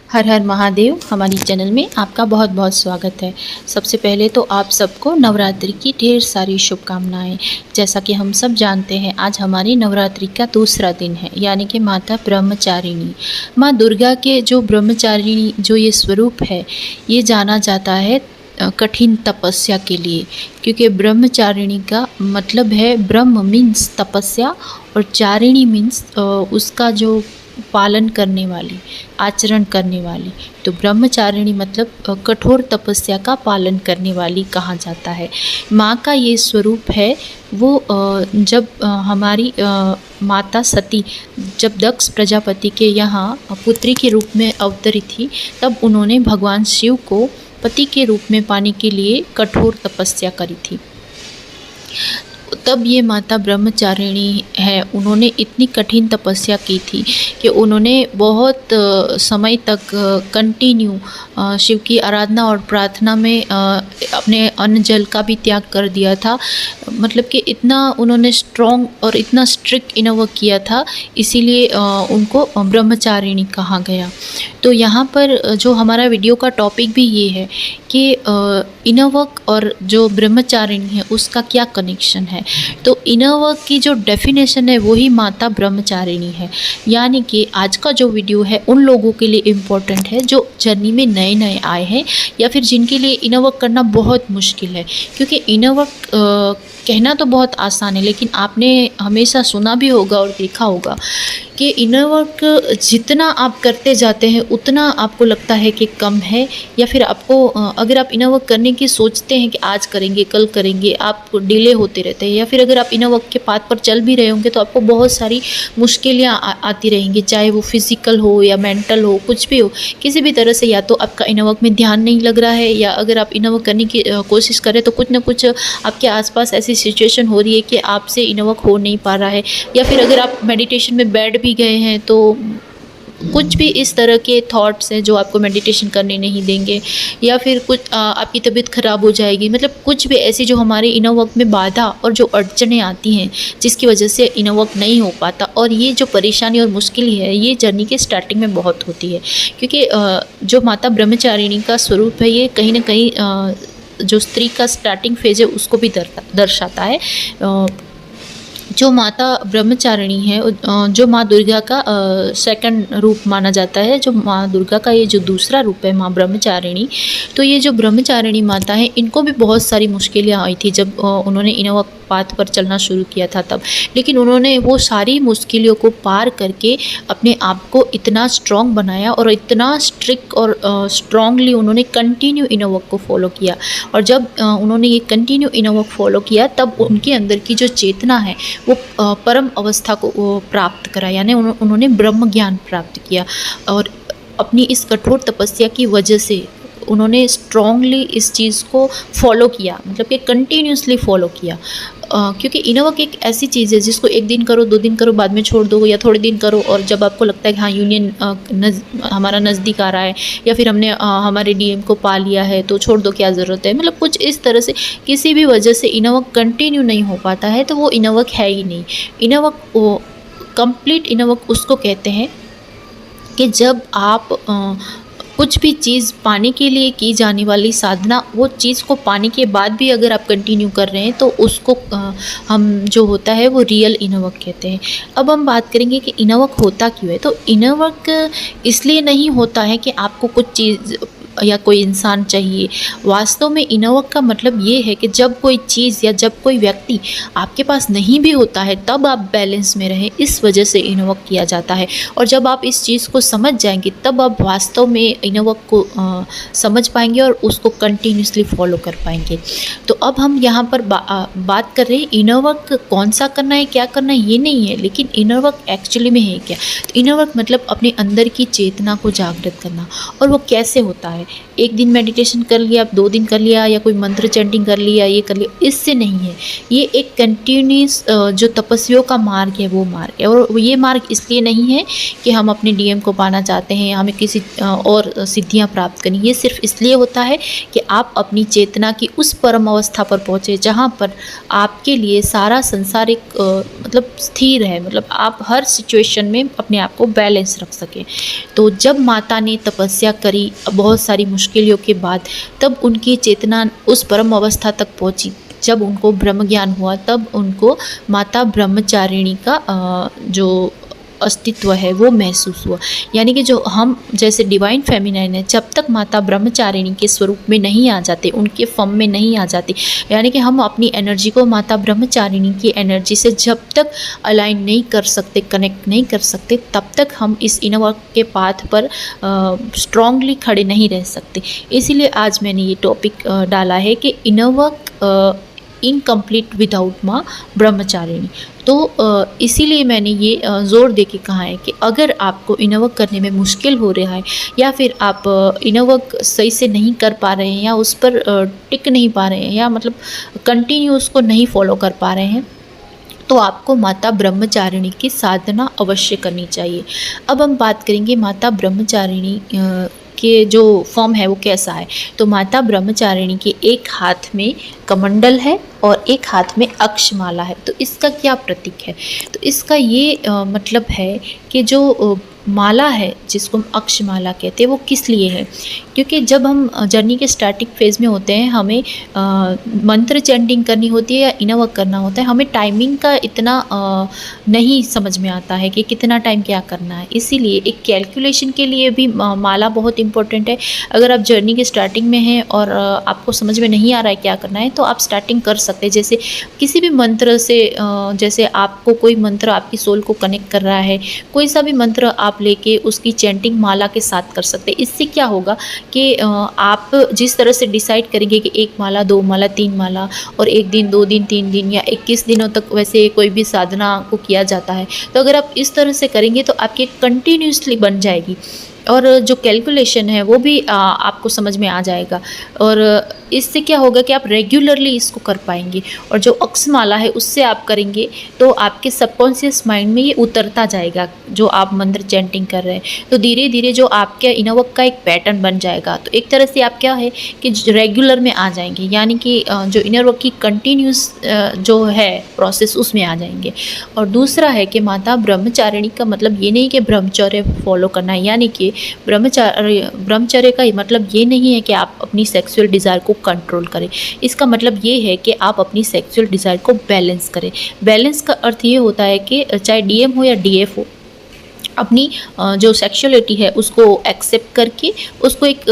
हर हर महादेव। हमारी चैनल में आपका बहुत बहुत स्वागत है। सबसे पहले तो आप सबको नवरात्रि की ढेर सारी शुभकामनाएं। जैसा कि हम सब जानते हैं, आज हमारी नवरात्रि का दूसरा दिन है, यानी कि माता ब्रह्मचारिणी, माँ दुर्गा के जो ब्रह्मचारिणी जो ये स्वरूप है, ये जाना जाता है कठिन तपस्या के लिए। क्योंकि ब्रह्मचारिणी का मतलब है, ब्रह्म मीन्स तपस्या और चारिणी मीन्स उसका जो पालन करने वाली, आचरण करने वाली। तो ब्रह्मचारिणी मतलब कठोर तपस्या का पालन करने वाली कहा जाता है। माँ का ये स्वरूप है। वो जब हमारी माता सती जब दक्ष प्रजापति के यहाँ पुत्री के रूप में अवतरी थी, तब उन्होंने भगवान शिव को पति के रूप में पाने के लिए कठोर तपस्या करी थी। तब ये माता ब्रह्मचारिणी है। उन्होंने इतनी कठिन तपस्या की थी कि उन्होंने बहुत समय तक कंटिन्यू शिव की आराधना और प्रार्थना में अपने अन्न जल का भी त्याग कर दिया था। मतलब कि इतना उन्होंने स्ट्रॉन्ग और इतना स्ट्रिक्ट इनवर्क किया था, इसीलिए उनको ब्रह्मचारिणी कहा गया। तो यहाँ पर जो हमारा वीडियो का टॉपिक भी ये है कि इनवर्क और जो ब्रह्मचारिणी है उसका क्या कनेक्शन है। तो इनवर्क की जो डेफिनेशन है वही माता ब्रह्मचारिणी है। यानी कि आज का जो वीडियो है उन लोगों के लिए इम्पोर्टेंट है जो जर्नी में नए नए आए हैं, या फिर जिनके लिए इनवर्क करना बहुत मुश्किल है। क्योंकि इनवर्क कहना तो बहुत आसान है, लेकिन आपने हमेशा सुना भी होगा और देखा होगा कि इनर वर्क जितना आप करते जाते हैं उतना आपको लगता है कि कम है, या फिर आपको अगर आप इनर वर्क करने की सोचते हैं कि आज करेंगे कल करेंगे, आप डिले होते रहते हैं। या फिर अगर आप इनर वर्क के पाथ पर चल भी रहे होंगे तो आपको बहुत सारी मुश्किलें आती रहेंगी, चाहे वो फिज़िकल हो या मेंटल हो, कुछ भी हो। किसी भी तरह से या तो आपका इनर वर्क में ध्यान नहीं लग रहा है, या अगर आप इनर वर्क करने की कोशिश करें तो कुछ ना कुछ आपके आसपास ऐसी सिचुएशन हो रही है कि आपसे इनर वर्क हो नहीं पा रहा है। या फिर अगर आप मेडिटेशन में बैठ भी गए हैं तो कुछ भी इस तरह के थॉट्स हैं जो आपको मेडिटेशन करने नहीं देंगे, या फिर कुछ आपकी तबीयत ख़राब हो जाएगी। मतलब कुछ भी ऐसी जो हमारे इनर वर्क में बाधा और जो अड़चनें आती हैं जिसकी वजह से इनर वर्क नहीं हो पाता। और ये जो परेशानी और मुश्किल है ये जर्नी के स्टार्टिंग में बहुत होती है। क्योंकि जो माता ब्रह्मचारिणी का स्वरूप है ये कहीं ना कहीं जो स्त्री का स्टार्टिंग फेज है उसको भी दर्शाता है। जो माता ब्रह्मचारिणी है, जो माँ दुर्गा का सेकंड रूप माना जाता है, जो माँ दुर्गा का ये जो दूसरा रूप है माँ ब्रह्मचारिणी, तो ये जो ब्रह्मचारिणी माता है इनको भी बहुत सारी मुश्किलें आई थी जब उन्होंने इनर पाथ पर चलना शुरू किया था तब। लेकिन उन्होंने वो सारी मुश्किलों को पार करके अपने आप को इतना स्ट्रॉन्ग बनाया और इतना स्ट्रिक्ट और स्ट्रॉन्गली उन्होंने कंटिन्यू इनर वर्क को फॉलो किया। और जब उन्होंने ये कंटिन्यू इनर वर्क फॉलो किया तब उनके अंदर की जो चेतना है वो परम अवस्था को प्राप्त करा, यानी उन्होंने ब्रह्म ज्ञान प्राप्त किया। और अपनी इस कठोर तपस्या की वजह से उन्होंने स्ट्रॉन्गली इस चीज़ को फॉलो किया, मतलब कि कंटिन्यूसली फॉलो किया। क्योंकि इनर वर्क एक ऐसी चीज़ है जिसको एक दिन करो, 2 दिन करो, बाद में छोड़ दो, या थोड़े दिन करो और जब आपको लगता है कि हाँ यूनियन हमारा नज़दीक आ रहा है, या फिर हमने हमारे डीएम को पा लिया है तो छोड़ दो, क्या ज़रूरत है। मतलब कुछ इस तरह से किसी भी वजह से इनर वर्क कंटिन्यू नहीं हो पाता है तो वो इनर वर्क है ही नहीं। Inner work, complete inner work उसको कहते हैं कि जब आप कुछ भी चीज़ पाने के लिए की जाने वाली साधना, वो चीज़ को पाने के बाद भी अगर आप कंटिन्यू कर रहे हैं तो उसको हम जो होता है वो रियल इनर वर्क कहते हैं। अब हम बात करेंगे कि इनर वर्क होता क्यों है। तो इनर वर्क इसलिए नहीं होता है कि आपको कुछ चीज़ या कोई इंसान चाहिए। वास्तव में इनर वर्क का मतलब ये है कि जब कोई चीज़ या जब कोई व्यक्ति आपके पास नहीं भी होता है तब आप बैलेंस में रहें, इस वजह से इनर वर्क किया जाता है। और जब आप इस चीज़ को समझ जाएंगे तब आप वास्तव में इनर वर्क को समझ पाएंगे और उसको कंटिन्यूसली फॉलो कर पाएंगे। तो अब हम यहाँ पर बात कर रहे हैं इनर वर्क कौन सा करना है, क्या करना है, ये नहीं है, लेकिन इनर वर्क एक्चुअली में है क्या। तो इनर वर्क मतलब अपने अंदर की चेतना को जागृत करना। और वो कैसे होता है, है। एक दिन मेडिटेशन कर लिया, 2 दिन कर लिया, या कोई मंत्र चैंटिंग कर लिया, ये कर लिया, इससे नहीं है। ये एक कंटिन्यूस जो तपस्वियों का मार्ग है वो मार्ग है। और ये मार्ग इसलिए नहीं है कि हम अपने डीएम को पाना चाहते हैं या हमें किसी और सिद्धियाँ प्राप्त करनी। ये सिर्फ इसलिए होता है कि आप अपनी चेतना की उस परम अवस्था पर पहुँचे जहाँ पर आपके लिए सारा संसार एक मतलब स्थिर है, मतलब आप हर सिचुएशन में अपने आप को बैलेंस रख सकें। तो जब माता ने तपस्या करी बहुत सारी मुश्किलों के बाद, तब उनकी चेतना उस परम अवस्था तक पहुंची। जब उनको ब्रह्म ज्ञान हुआ, तब उनको माता ब्रह्मचारिणी का जो अस्तित्व है वो महसूस हुआ। यानी कि जो हम जैसे डिवाइन फेमिनाइन है, जब तक माता ब्रह्मचारिणी के स्वरूप में नहीं आ जाते, उनके फॉर्म में नहीं आ जाती, यानी कि हम अपनी एनर्जी को माता ब्रह्मचारिणी की एनर्जी से जब तक अलाइन नहीं कर सकते, कनेक्ट नहीं कर सकते, तब तक हम इस इनर वर्क के पाथ पर स्ट्रांगली खड़े नहीं रह सकते। इसीलिए आज मैंने ये टॉपिक डाला है कि इनर वर्क इनकम्प्लीट विदाउट माँ ब्रह्मचारिणी। तो इसीलिए मैंने ये ज़ोर दे के कहा है कि अगर आपको इनर वर्क करने में मुश्किल हो रहा है, या फिर आप इनर वर्क सही से नहीं कर पा रहे हैं, या उस पर टिक नहीं पा रहे हैं, या मतलब कंटिन्यू उसको नहीं फॉलो कर पा रहे हैं, तो आपको माता ब्रह्मचारिणी की साधना अवश्य करनी चाहिए। अब हम बात करेंगे माता ब्रह्मचारिणी के जो फॉर्म है वो कैसा है। तो माता ब्रह्मचारिणी के एक हाथ में कमंडल है और एक हाथ में अक्षमाला है। तो इसका क्या प्रतीक है? तो इसका ये मतलब है कि जो माला है जिसको हम अक्षमाला कहते हैं, वो किस लिए है? क्योंकि जब हम जर्नी के स्टार्टिंग फेज़ में होते हैं, हमें मंत्र चैंटिंग करनी होती है या इनर वर्क करना होता है, हमें टाइमिंग का इतना नहीं समझ में आता है कि कितना टाइम क्या करना है। इसीलिए एक कैलकुलेशन के लिए भी माला बहुत इंपॉर्टेंट है। अगर आप जर्नी के स्टार्टिंग में हैं और आपको समझ में नहीं आ रहा है क्या करना है, तो आप स्टार्टिंग कर सकते हैं। जैसे किसी भी मंत्र से, जैसे आपको कोई मंत्र आपकी सोल को कनेक्ट कर रहा है, कोई सा भी मंत्र आप लेके उसकी चैंटिंग माला के साथ कर सकते हैं। इससे क्या होगा कि आप जिस तरह से डिसाइड करेंगे कि 1 माला, 2 माला, 3 माला, और 1 दिन, 2 दिन, 3 दिन या 21 दिनों तक वैसे कोई भी साधना को किया जाता है, तो अगर आप इस तरह से करेंगे तो आपकी कंटिन्यूसली बन जाएगी, और जो कैलकुलेशन है वो भी आपको समझ में आ जाएगा। और इससे क्या होगा कि आप रेगुलरली इसको कर पाएंगे। और जो अक्षमाला है उससे आप करेंगे तो आपके सबकॉन्शियस माइंड में ये उतरता जाएगा, जो आप मंत्र चैंटिंग कर रहे हैं। तो धीरे धीरे जो आपके इनर वर्क का एक पैटर्न बन जाएगा। तो एक तरह से आप क्या है कि रेगुलर में आ जाएंगे, यानी कि जो इनर वर्क की कंटिन्यूस जो है प्रोसेस, उसमें आ जाएंगे। और दूसरा है कि माता ब्रह्मचारिणी का मतलब ये नहीं कि ब्रह्मचर्य फॉलो करना है, यानी कि ब्रह्मचर्य का मतलब ये नहीं है कि आप अपनी सेक्सुअल डिज़ायर को कंट्रोल करें। इसका मतलब ये है कि आप अपनी सेक्सुअल डिज़ायर को बैलेंस करें। बैलेंस का अर्थ ये होता है कि चाहे डीएम हो या डीएफ हो, अपनी जो सेक्सुअलिटी है उसको एक्सेप्ट करके उसको एक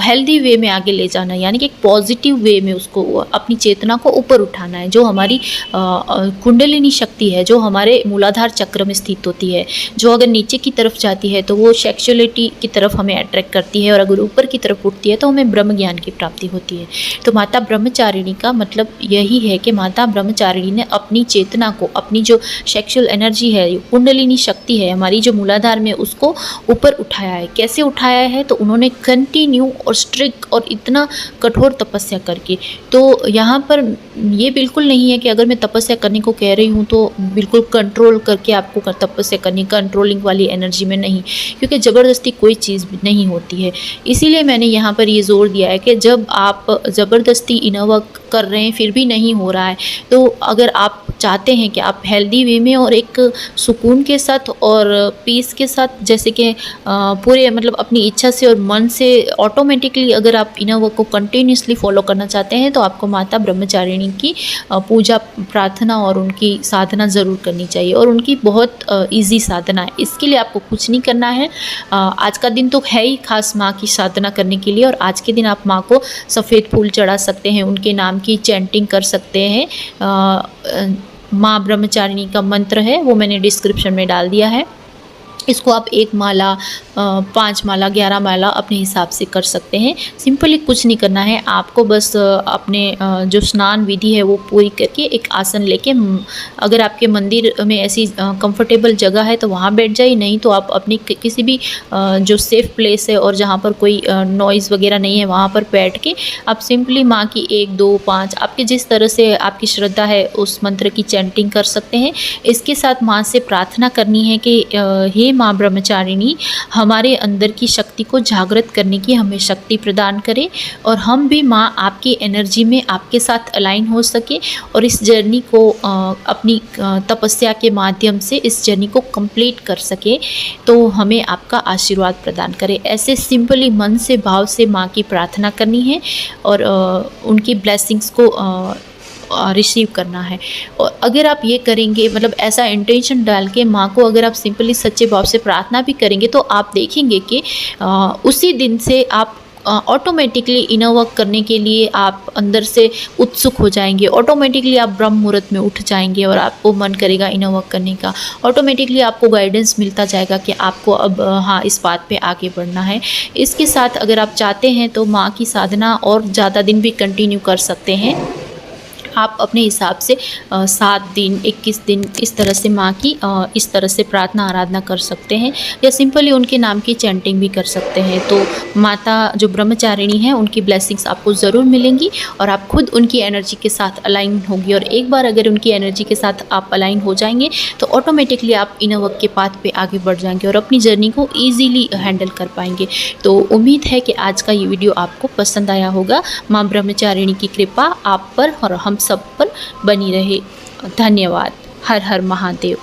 हेल्दी वे में आगे ले जाना है, यानी कि एक पॉजिटिव वे में उसको अपनी चेतना को ऊपर उठाना है। जो हमारी कुंडलिनी शक्ति है, जो हमारे मूलाधार चक्र में स्थित होती है, जो अगर नीचे की तरफ जाती है तो वो सेक्सुअलिटी की तरफ हमें अट्रैक्ट करती है, और अगर ऊपर की तरफ उठती है तो हमें ब्रह्म ज्ञान की प्राप्ति होती है। तो माता ब्रह्मचारिणी का मतलब यही है कि माता ब्रह्मचारिणी ने अपनी चेतना को, अपनी जो सेक्सुअल एनर्जी है, कुंडलिनी शक्ति है हमारी जो मूलाधार में, उसको ऊपर उठाया है। कैसे उठाया है? तो उन्होंने कंटिन्यू और स्ट्रिक्ट और इतना कठोर तपस्या करके। तो यहाँ पर ये बिल्कुल नहीं है कि अगर मैं तपस्या करने को कह रही हूँ तो बिल्कुल कंट्रोल करके आपको तपस्या करनी, कंट्रोलिंग वाली एनर्जी में नहीं, क्योंकि ज़बरदस्ती कोई चीज़ नहीं होती है। इसीलिए मैंने यहाँ पर ये जोर दिया है कि जब आप ज़बरदस्ती इनर वर्क कर रहे हैं फिर भी नहीं हो रहा है, तो अगर आप चाहते हैं कि आप हेल्दी वे में और एक सुकून के साथ और पीस के साथ, जैसे कि पूरे मतलब अपनी इच्छा से और मन से ऑटोमेटिकली अगर आप इनर वर्क को कंटिन्यूसली फॉलो करना चाहते हैं, तो आपको माता ब्रह्मचारिणी की पूजा प्रार्थना और उनकी साधना ज़रूर करनी चाहिए। और उनकी बहुत ईजी साधना है, इसके लिए आपको कुछ नहीं करना है। आज का दिन तो है ही खास माँ की साधना करने के लिए, और आज के दिन आप माँ को सफ़ेद फूल चढ़ा सकते हैं, उनके नाम की चैंटिंग कर सकते हैं। माँ ब्रह्मचारिणी का मंत्र है वो मैंने डिस्क्रिप्शन में डाल दिया है। इसको आप 1 माला 5 माला 11 माला अपने हिसाब से कर सकते हैं। सिंपली कुछ नहीं करना है आपको, बस अपने जो स्नान विधि है वो पूरी करके एक आसन लेके अगर आपके मंदिर में ऐसी कंफर्टेबल जगह है तो वहाँ बैठ जाइए, नहीं तो आप अपनी किसी भी जो सेफ़ प्लेस है और जहाँ पर कोई नॉइज़ वगैरह नहीं है वहाँ पर बैठ के आप सिंपली माँ की 1 2 5 आपके जिस तरह से आपकी श्रद्धा है उस मंत्र की चैंटिंग कर सकते हैं। इसके साथ माँ से प्रार्थना करनी है कि हे माँ ब्रह्मचारिणी, हमारे अंदर की शक्ति को जागृत करने की हमें शक्ति प्रदान करें और हम भी माँ आपकी एनर्जी में आपके साथ अलाइन हो सके और इस जर्नी को अपनी तपस्या के माध्यम से इस जर्नी को कंप्लीट कर सके, तो हमें आपका आशीर्वाद प्रदान करें। ऐसे सिंपली मन से भाव से माँ की प्रार्थना करनी है और उनकी ब्लेसिंग्स को रिसीव करना है। और अगर आप ये करेंगे, मतलब ऐसा इंटेंशन डाल के माँ को अगर आप सिंपली सच्चे भाव से प्रार्थना भी करेंगे तो आप देखेंगे कि उसी दिन से आप ऑटोमेटिकली इनर वर्क करने के लिए आप अंदर से उत्सुक हो जाएंगे। ऑटोमेटिकली आप ब्रह्म मुहूर्त में उठ जाएंगे और आपको मन करेगा इनर वर्क करने का। ऑटोमेटिकली आपको गाइडेंस मिलता जाएगा कि आपको अब हाँ इस बात पे आगे बढ़ना है। इसके साथ अगर आप चाहते हैं तो माँ की साधना और ज़्यादा दिन भी कंटिन्यू कर सकते हैं। आप अपने हिसाब से 7 दिन 21 दिन इस तरह से माँ की इस तरह से प्रार्थना आराधना कर सकते हैं या सिंपली उनके नाम की चैंटिंग भी कर सकते हैं। तो माता जो ब्रह्मचारिणी हैं उनकी ब्लेसिंग्स आपको ज़रूर मिलेंगी और आप खुद उनकी एनर्जी के साथ अलाइन होगी। और एक बार अगर उनकी एनर्जी के साथ आप अलाइन हो जाएंगे तो ऑटोमेटिकली आप इनर वर्क के पाथ पे आगे बढ़ जाएंगे और अपनी जर्नी को ईजिली हैंडल कर पाएंगे। तो उम्मीद है कि आज का ये वीडियो आपको पसंद आया होगा। माँ ब्रह्मचारिणी की कृपा आप पर और हम सब पर बनी रहे। धन्यवाद। हर हर महादेव।